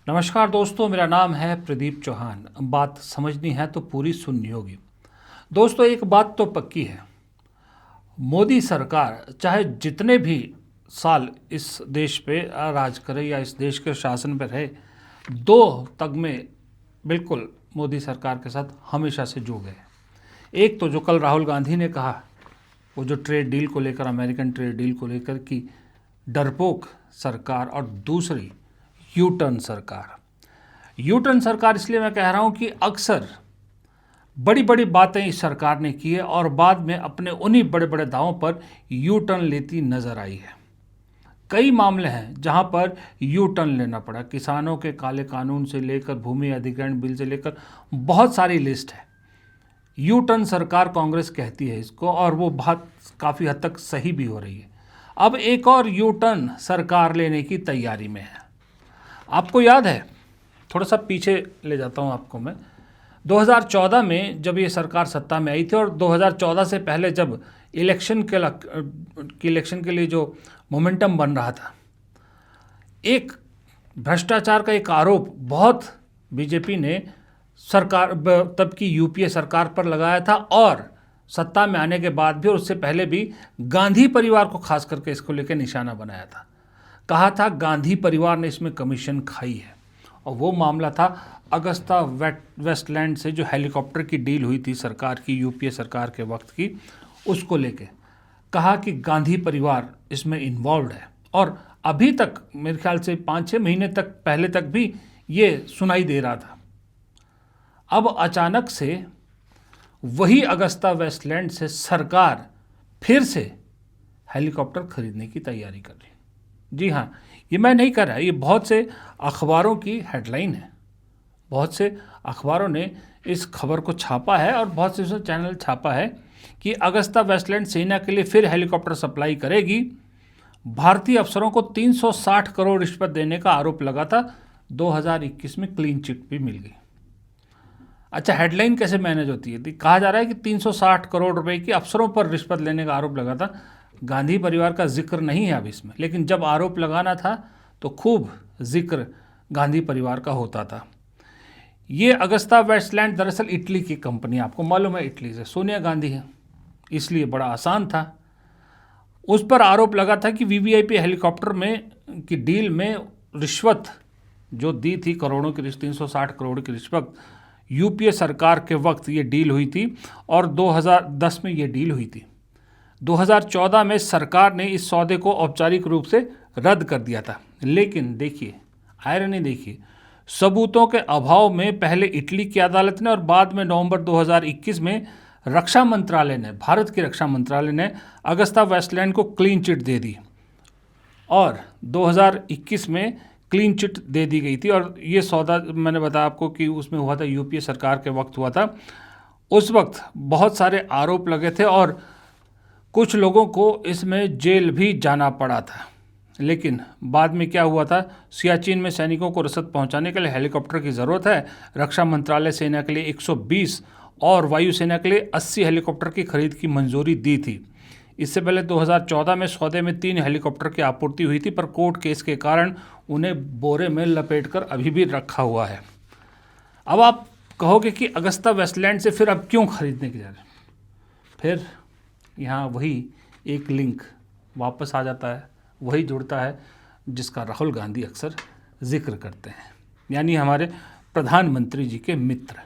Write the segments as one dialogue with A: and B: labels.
A: नमस्कार दोस्तों, मेरा नाम है प्रदीप चौहान। बात समझनी है तो पूरी सुननी होगी। दोस्तों, एक बात तो पक्की है, मोदी सरकार चाहे जितने भी साल इस देश पे राज करे या इस देश के शासन पे रहे, दो तगमे बिल्कुल मोदी सरकार के साथ हमेशा से जुड़ गए। एक तो जो कल राहुल गांधी ने कहा, वो जो ट्रेड डील को लेकर, अमेरिकन ट्रेड डील को लेकर की डरपोक सरकार, और दूसरी यू टर्न सरकार। यू टर्न सरकार इसलिए मैं कह रहा हूं कि अक्सर बड़ी बड़ी बातें इस सरकार ने की है और बाद में अपने उन्हीं बड़े बड़े दावों पर यू टर्न लेती नजर आई है। कई मामले हैं जहां पर यू टर्न लेना पड़ा, किसानों के काले कानून से लेकर भूमि अधिग्रहण बिल से लेकर बहुत सारी लिस्ट है। यू टर्न सरकार कांग्रेस कहती है इसको, और वो बात काफ़ी हद तक सही भी हो रही है। अब एक और यू टर्न सरकार लेने की तैयारी में है। आपको याद है, थोड़ा सा पीछे ले जाता हूँ आपको मैं, 2014 में जब ये सरकार सत्ता में आई थी, और 2014 से पहले जब इलेक्शन के लिए जो मोमेंटम बन रहा था, एक भ्रष्टाचार का एक आरोप बहुत बीजेपी ने सरकार तब की यूपीए सरकार पर लगाया था, और सत्ता में आने के बाद भी और उससे पहले भी गांधी परिवार को खास करके इसको लेकर निशाना बनाया था। कहा था गांधी परिवार ने इसमें कमीशन खाई है, और वो मामला था अगस्ता वेस्टलैंड से जो हेलीकॉप्टर की डील हुई थी सरकार की, यूपीए सरकार के वक्त की, उसको लेके कहा कि गांधी परिवार इसमें इन्वॉल्व है। और अभी तक मेरे ख्याल से 5-6 महीने तक पहले तक भी ये सुनाई दे रहा था। अब अचानक से वही अगस्ता वेस्टलैंड से सरकार फिर से हेलीकॉप्टर खरीदने की तैयारी कर रही है। जी हाँ, ये मैं नहीं कर रहा, ये बहुत से अखबारों की हेडलाइन है। बहुत से अखबारों ने इस खबर को छापा है और बहुत से चैनल छापा है कि अगस्ता वेस्टलैंड सेना के लिए फिर हेलीकॉप्टर सप्लाई करेगी। भारतीय अफसरों को 360 करोड़ रिश्वत देने का आरोप लगा था, 2021 में क्लीन चिट भी मिल गई। अच्छा, हेडलाइन कैसे मैनेज होती है? कहा जा रहा है कि 360 करोड़ रुपए की अफसरों पर रिश्वत लेने का आरोप लगा था। गांधी परिवार का जिक्र नहीं है अब इसमें, लेकिन जब आरोप लगाना था तो खूब जिक्र गांधी परिवार का होता था। ये अगस्ता वेस्टलैंड दरअसल इटली की कंपनी, आपको मालूम है, इटली से सोनिया गांधी है, इसलिए बड़ा आसान था। उस पर आरोप लगा था कि वीवीआईपी हेलीकॉप्टर में की डील में रिश्वत जो दी थी, करोड़ों की 360 करोड़ की रिश्वत, यूपीए सरकार के वक्त ये डील हुई थी और 2010 में ये डील हुई थी। 2014 में सरकार ने इस सौदे को औपचारिक रूप से रद्द कर दिया था। लेकिन देखिए, आयरनी देखिए, सबूतों के अभाव में पहले इटली की अदालत ने और बाद में नवंबर 2021 में रक्षा मंत्रालय ने, भारत की रक्षा मंत्रालय ने अगस्ता वेस्टलैंड को क्लीन चिट दे दी, और 2021 में क्लीन चिट दे दी गई थी। और ये सौदा मैंने बताया आपको कि उसमें हुआ था, यूपीए सरकार के वक्त हुआ था। उस वक्त बहुत सारे आरोप लगे थे और कुछ लोगों को इसमें जेल भी जाना पड़ा था। लेकिन बाद में क्या हुआ था, सियाचिन में सैनिकों को रसद पहुंचाने के लिए हेलीकॉप्टर की ज़रूरत है। रक्षा मंत्रालय सेना के लिए 120 और वायुसेना के लिए 80 हेलीकॉप्टर की खरीद की मंजूरी दी थी। इससे पहले 2014 में सौदे में 3 हेलीकॉप्टर की आपूर्ति हुई थी, पर कोर्ट केस के कारण उन्हें बोरे में लपेटकर अभी भी रखा हुआ है। अब आप कहोगे कि अगस्ता वेस्टलैंड से फिर अब क्यों खरीदने की जा रहे हैं? फिर यहाँ वही एक लिंक वापस आ जाता है, वही जुड़ता है जिसका राहुल गांधी अक्सर जिक्र करते हैं, यानी हमारे प्रधानमंत्री जी के मित्र।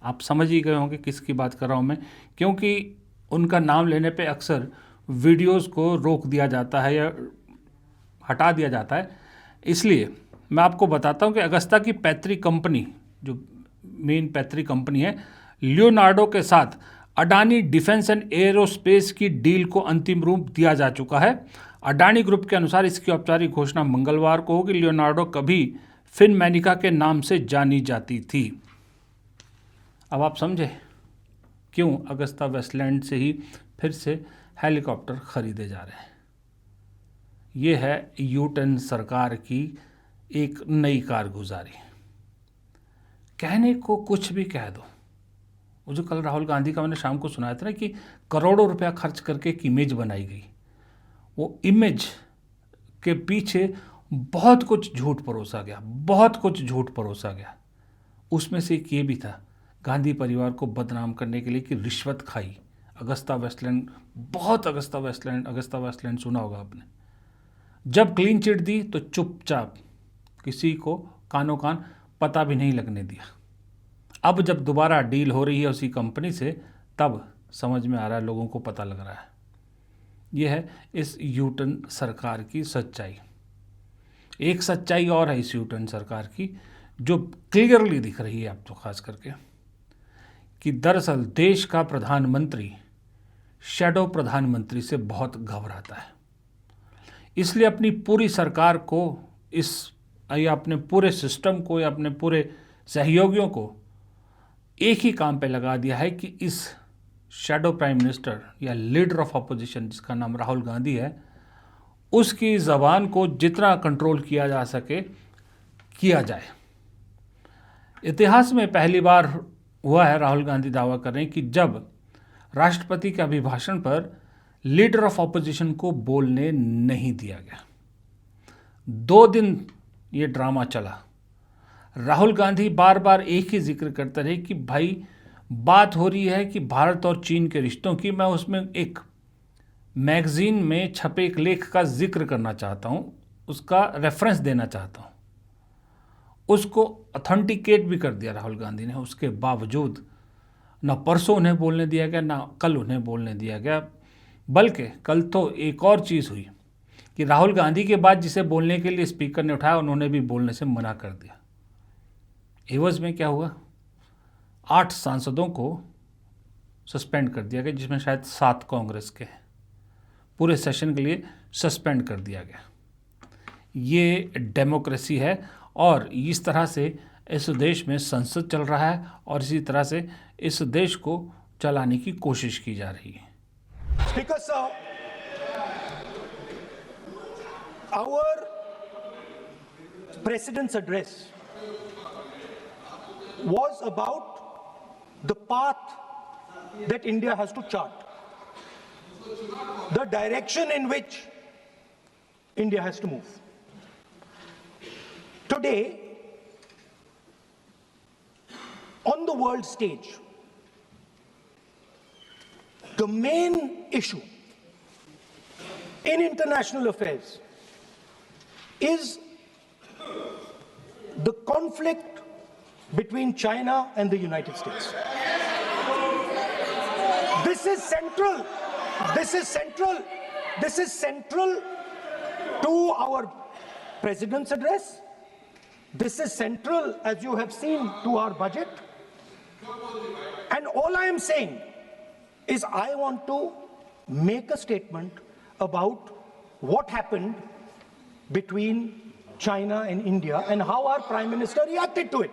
A: आप समझ ही गए होंगे किसकी बात कर रहा हूँ मैं, क्योंकि उनका नाम लेने पे अक्सर वीडियोस को रोक दिया जाता है या हटा दिया जाता है। इसलिए मैं आपको बताता हूँ कि अगस्ता की पैतृक कंपनी, जो मेन पैतृक कंपनी है, लियोनार्डो के साथ अडानी डिफेंस एंड एरोस्पेस की डील को अंतिम रूप दिया जा चुका है। अडानी ग्रुप के अनुसार इसकी औपचारिक घोषणा मंगलवार को होगी। लियोनार्डो कभी फिनमेनिका के नाम से जानी जाती थी। अब आप समझे क्यों अगस्ता वेस्टलैंड से ही फिर से हेलीकॉप्टर खरीदे जा रहे हैं। ये है यू टर्न सरकार की एक नई कारगुजारी। कहने को कुछ भी कह दो। वो जो कल राहुल गांधी का मैंने शाम को सुनाया था ना कि करोड़ों रुपया खर्च करके एक इमेज बनाई गई, वो इमेज के पीछे बहुत कुछ झूठ परोसा गया, बहुत कुछ झूठ परोसा गया। उसमें से एक ये भी था गांधी परिवार को बदनाम करने के लिए कि रिश्वत खाई। अगस्ता वेस्टलैंड, बहुत अगस्ता वेस्टलैंड सुना होगा आपने। जब क्लीन चिट दी तो चुपचाप, किसी को कानो कान पता भी नहीं लगने दिया। अब जब दोबारा डील हो रही है उसी कंपनी से, तब समझ में आ रहा है, लोगों को पता लग रहा है। यह है इस यूटर्न सरकार की सच्चाई। एक सच्चाई और है इस यूटर्न सरकार की जो क्लियरली दिख रही है अब तो, खास करके, कि दरअसल देश का प्रधानमंत्री शैडो प्रधानमंत्री से बहुत घबराता है। इसलिए अपनी पूरी सरकार को या अपने पूरे सिस्टम को या अपने पूरे सहयोगियों को एक ही काम पे लगा दिया है कि इस शैडो प्राइम मिनिस्टर या लीडर ऑफ अपोजिशन जिसका नाम राहुल गांधी है, उसकी ज़बान को जितना कंट्रोल किया जा सके किया जाए। इतिहास में पहली बार हुआ है, राहुल गांधी दावा कर रहे हैं, कि जब राष्ट्रपति के अभिभाषण पर लीडर ऑफ अपोजिशन को बोलने नहीं दिया गया। 2 दिन ये ड्रामा चला। राहुल गांधी बार बार एक ही जिक्र करते रहे कि भाई बात हो रही है कि भारत और चीन के रिश्तों की, मैं उसमें एक मैगजीन में छपे एक लेख का जिक्र करना चाहता हूँ, उसका रेफरेंस देना चाहता हूँ। उसको ऑथेंटिकेट भी कर दिया राहुल गांधी ने। उसके बावजूद ना परसों उन्हें बोलने दिया गया, ना कल उन्हें बोलने दिया गया। बल्कि कल तो एक और चीज़ हुई कि राहुल गांधी के बाद जिसे बोलने के लिए स्पीकर ने उठाया, उन्होंने भी बोलने से मना कर दिया। एवज में क्या हुआ, 8 सांसदों को सस्पेंड कर दिया गया, जिसमें शायद 7 कांग्रेस के हैं। पूरे सेशन के लिए सस्पेंड कर दिया गया। ये डेमोक्रेसी है और इस तरह से इस देश में संसद चल रहा है और इसी तरह से इस देश को चलाने की कोशिश की जा रही है।
B: Speaker sir, our President's address was about the path that India has to chart, the direction in which India has to move. Today, on the world stage, the main issue in international affairs is the conflict between China and the United States. This is central. This is central. This is central to our President's address. This is central, as you have seen, to our budget. And all I am saying is I want to make a statement about what happened between China and India and how our Prime Minister reacted to it.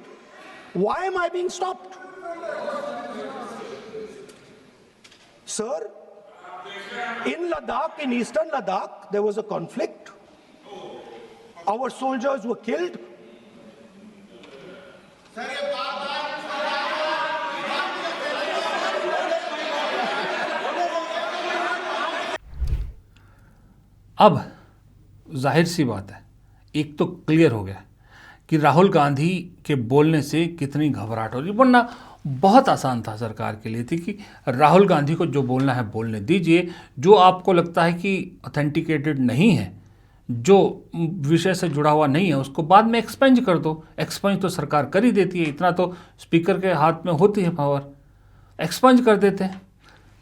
B: Why am I being stopped? Sir, in Ladakh, in eastern Ladakh, there was a conflict. Our soldiers were killed.
A: अब जाहिर सी बात है, एक तो clear हो गया कि राहुल गांधी के बोलने से कितनी घबराहट हो रही। वरना बहुत आसान था सरकार के लिए थी कि राहुल गांधी को जो बोलना है बोलने दीजिए, जो आपको लगता है कि ऑथेंटिकेटेड नहीं है, जो विषय से जुड़ा हुआ नहीं है, उसको बाद में एक्सपेंज कर दो। एक्सपेंज तो सरकार कर ही देती है, इतना तो स्पीकर के हाथ में होती है पावर, एक्सपेंज कर देते हैं।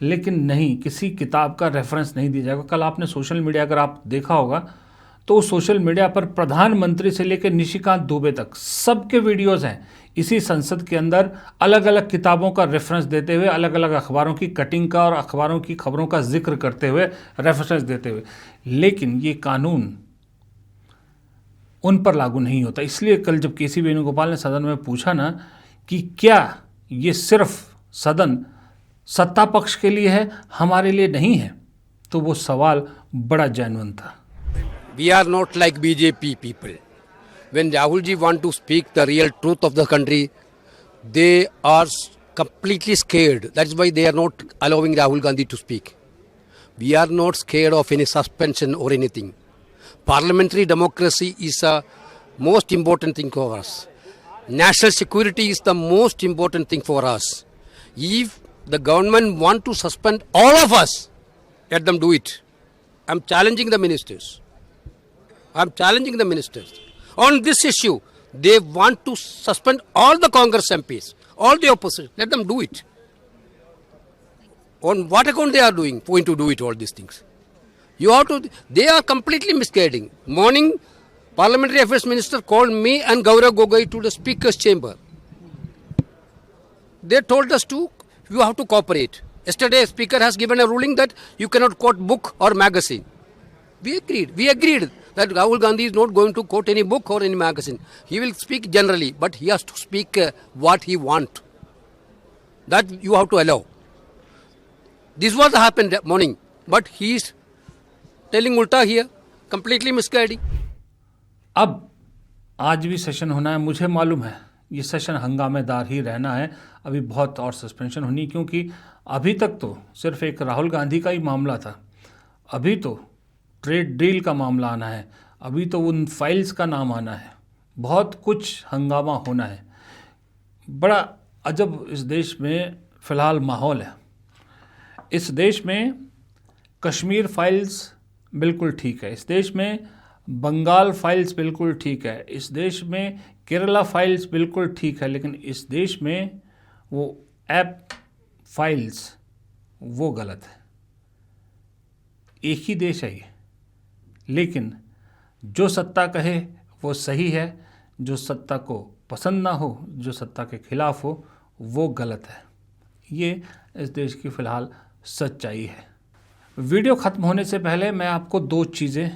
A: लेकिन नहीं, किसी किताब का रेफरेंस नहीं दिया जाएगा। कल आपने सोशल मीडिया अगर आप देखा होगा तो सोशल मीडिया पर प्रधानमंत्री से लेकर निशिकांत दुबे तक सबके वीडियोस हैं इसी संसद के अंदर, अलग अलग किताबों का रेफरेंस देते हुए, अलग अलग अखबारों की कटिंग का और अखबारों की खबरों का जिक्र करते हुए, रेफरेंस देते हुए। लेकिन ये कानून उन पर लागू नहीं होता। इसलिए कल जब केसी वेणुगोपाल ने सदन में पूछा ना कि क्या ये सिर्फ सदन सत्ता पक्ष के लिए है, हमारे लिए नहीं है, तो वो सवाल बड़ा जेन्युइन था।
C: We are not like BJP people. When Rahul ji want to speak the real truth of the country, they are completely scared. That's why they are not allowing Rahul Gandhi to speak. We are not scared of any suspension or anything. Parliamentary democracy is the most important thing for us. National security is the most important thing for us. If the government want to suspend all of us, let them do it. I'm challenging the ministers. On this issue, they want to suspend all the Congress MPs, all the opposition. Let them do it. On what account they are going to do it, all these things? They are completely misguiding. Morning, Parliamentary Affairs Minister called me and Gaurav Gogoi to the Speaker's chamber. They told us you have to cooperate. Yesterday, Speaker has given a ruling that you cannot quote book or magazine. We agreed that Rahul Gandhi is not going to quote any book or any magazine. He will speak generally, but he has to speak what he wants. That you have to allow. This was happened that morning, but he is telling ulta here, completely misguiding.
A: अब आज भी session होना है, मुझे मालूम है ये session हंगामेदार ही रहना है। अभी बहुत और सस्पेंशन होनी, क्योंकि अभी तक तो सिर्फ एक राहुल गांधी का ही मामला था। अभी तो ट्रेड डील का मामला आना है, अभी तो उन फाइल्स का नाम आना है, बहुत कुछ हंगामा होना है। बड़ा अजब इस देश में फ़िलहाल माहौल है। इस देश में कश्मीर फाइल्स बिल्कुल ठीक है, इस देश में बंगाल फाइल्स बिल्कुल ठीक है, इस देश में केरला फाइल्स बिल्कुल ठीक है, लेकिन इस देश में वो ऐप फाइल्स वो गलत है। एक ही देश है ये, लेकिन जो सत्ता कहे वो सही है, जो सत्ता को पसंद ना हो, जो सत्ता के खिलाफ हो, वो गलत है। ये इस देश की फ़िलहाल सच्चाई है। वीडियो ख़त्म होने से पहले मैं आपको दो चीज़ें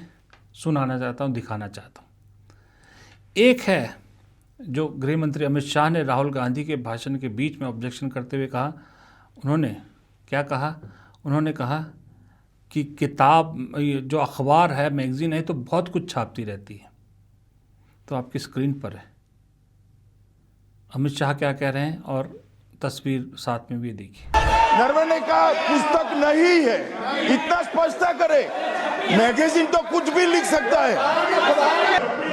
A: सुनाना चाहता हूँ, दिखाना चाहता हूँ। एक है जो गृह मंत्री अमित शाह ने राहुल गांधी के भाषण के बीच में ऑब्जेक्शन करते हुए कहा। उन्होंने क्या कहा? उन्होंने कहा कि किताब, जो अखबार है, मैगज़ीन है, तो बहुत कुछ छापती रहती है। तो आपकी स्क्रीन पर है अमित शाह क्या कह रहे हैं, और तस्वीर साथ में भी देखिए।
D: नरवणे ने कहा पुस्तक नहीं है, इतना स्पष्टता करे। मैगजीन तो कुछ भी लिख सकता है,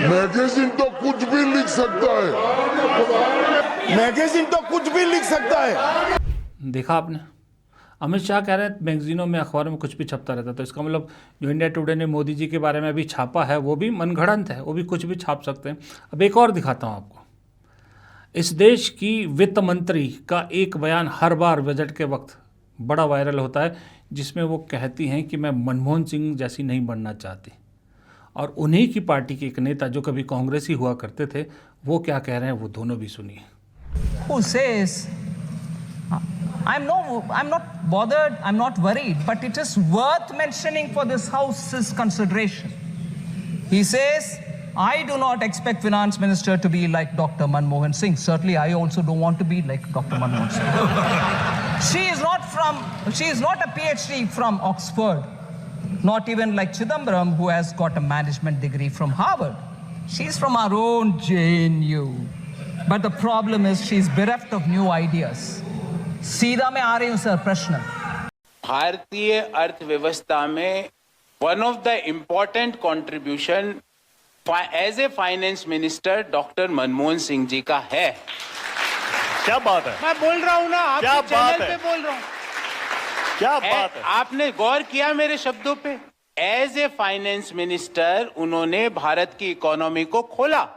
D: मैगजीन तो कुछ भी लिख सकता है, मैगजीन तो कुछ भी लिख सकता है।
A: देखा आपने, अमित शाह कह रहे हैं मैगजीनों में, अखबारों में कुछ भी छपता रहता। तो इसका मतलब जो इंडिया टुडे ने मोदी जी के बारे में अभी छापा है वो भी मनगढ़ंत है, वो भी कुछ भी छाप सकते हैं। अब एक और दिखाता हूँ आपको। इस देश की वित्त मंत्री का एक बयान हर बार बजट के वक्त बड़ा वायरल होता है, जिसमें वो कहती हैं कि मैं मनमोहन सिंह जैसी नहीं बनना चाहती। और उन्हीं की पार्टी के एक नेता जो कभी कांग्रेसी हुआ करते थे, वो क्या कह रहे हैं, वो दोनों भी सुनिए।
E: Who says, I'm not bothered, I'm not worried, but it is worth mentioning for this House's consideration. He says, I do not expect finance minister to be like Dr. Manmohan Singh. Certainly, I also don't want to be like Dr. Manmohan Singh. She is not a PhD from Oxford, not even like Chidambaram, who has got a management degree from Harvard. She's from our own JNU. But the problem is she's bereft of new ideas. सीधा मैं आ रही हूं sir प्रश्न।
F: भारतीय अर्थव्यवस्था में one of the important contribution as a finance minister doctor Manmohan Singh ji का है।
G: क्या बात है?
F: मैं बोल रहा हूं ना, आपके चैनल पे बोल रहा हूं।
G: क्या बात है?
F: आपने गौर किया मेरे शब्दों पे? एज ए फाइनेंस मिनिस्टर उन्होंने भारत की इकोनॉमी को खोला,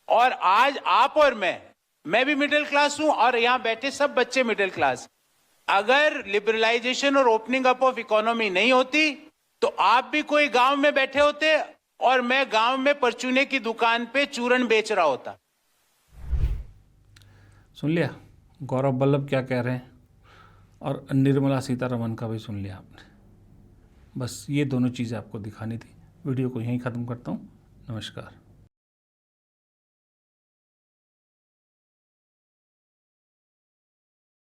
F: और आज आप और मैं भी मिडिल क्लास हूं, और यहां बैठे सब बच्चे मिडिल क्लास। अगर लिबरलाइजेशन और ओपनिंग अप ऑफ इकोनॉमी नहीं होती तो आप भी कोई गांव में बैठे होते और मैं गांव में परचूने की दुकान पे चूरन बेच रहा होता।
A: सुन लिया गौरव वल्लभ क्या कह रहे हैं, और निर्मला सीतारमण का भी सुन लिया आपने। बस ये दोनों चीज़ें आपको दिखानी थी। वीडियो को यहीं ख़त्म करता हूँ। नमस्कार।